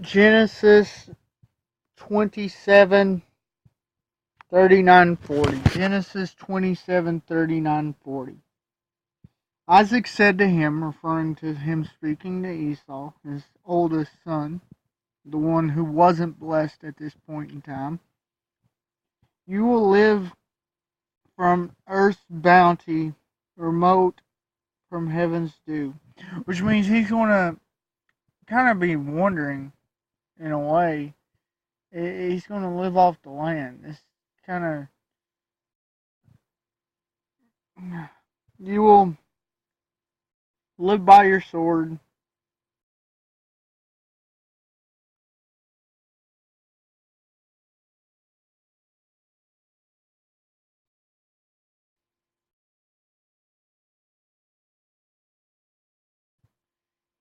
Genesis 27:39-40. Genesis 27:39-40. Isaac said to him, referring to him speaking to Esau, his oldest son, the one who wasn't blessed at this point in time, you will live from earth's bounty, remote from heaven's dew. Which means he's going to kind of be wondering, in a way, he's going to live off the land. It's kind of, you will live by your sword.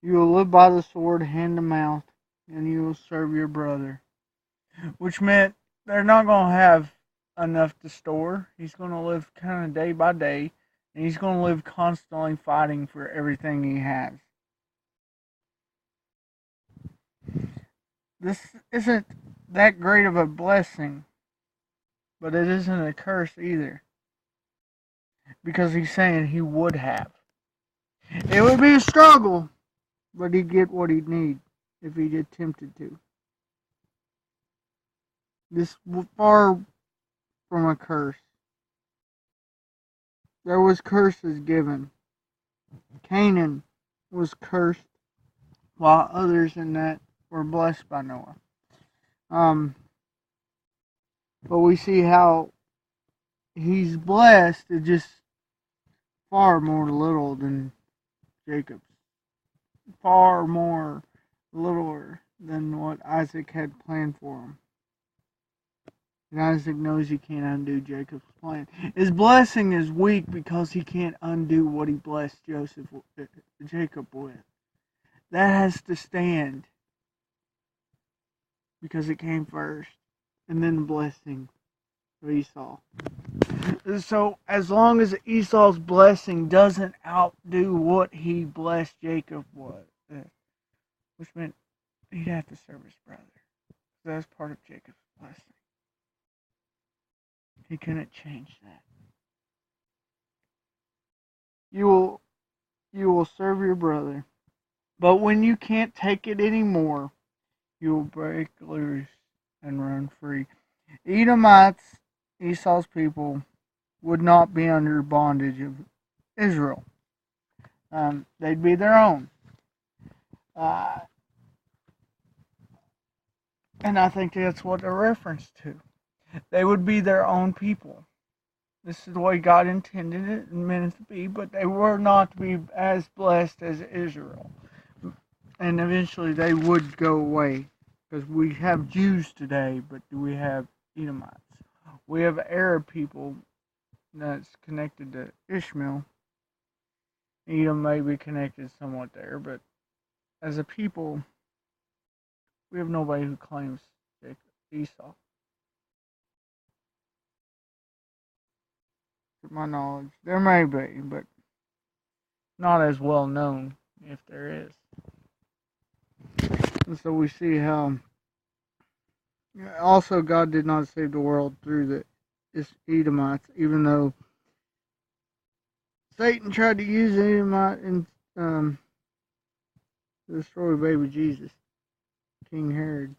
You will live by the sword, hand to mouth, and you will serve your brother. Which meant they're not going to have enough to store. He's going to live kind of day by day, and he's going to live constantly fighting for everything he has. This isn't that great of a blessing, but it isn't a curse either. Because he's saying he would have. It would be a struggle, but he'd get what he'd need if he attempted to. This was far from a curse. There was curses given. Canaan was cursed, while others in that were blessed by Noah. But we see how he's blessed is just far more little than Jacob's. Far more littler than what Isaac had planned for him. And Isaac knows he can't undo Jacob's plan. His blessing is weak because he can't undo what he blessed Jacob with. That has to stand because it came first, and then the blessing of Esau. So as long as Esau's blessing doesn't outdo what he blessed Jacob with, which meant he'd have to serve his brother. That was part of Jacob's blessing. He couldn't change that. You will serve your brother. But when you can't take it anymore, you will break loose and run free. Edomites, Esau's people, would not be under bondage of Israel. They'd be their own. Uh, and I think that's what they're referenced to. They would be their own people. This is the way God intended it and meant it to be, but they were not to be as blessed as Israel. And eventually they would go away. Because we have Jews today, but do we have Edomites? We have Arab people that's connected to Ishmael. Edom may be connected somewhat there, but as a people, we have nobody who claims Esau. To my knowledge, there may be, but not as well known if there is. And so we see how also God did not save the world through the Edomites, even though Satan tried to use Edomite to destroy baby Jesus, King Herod.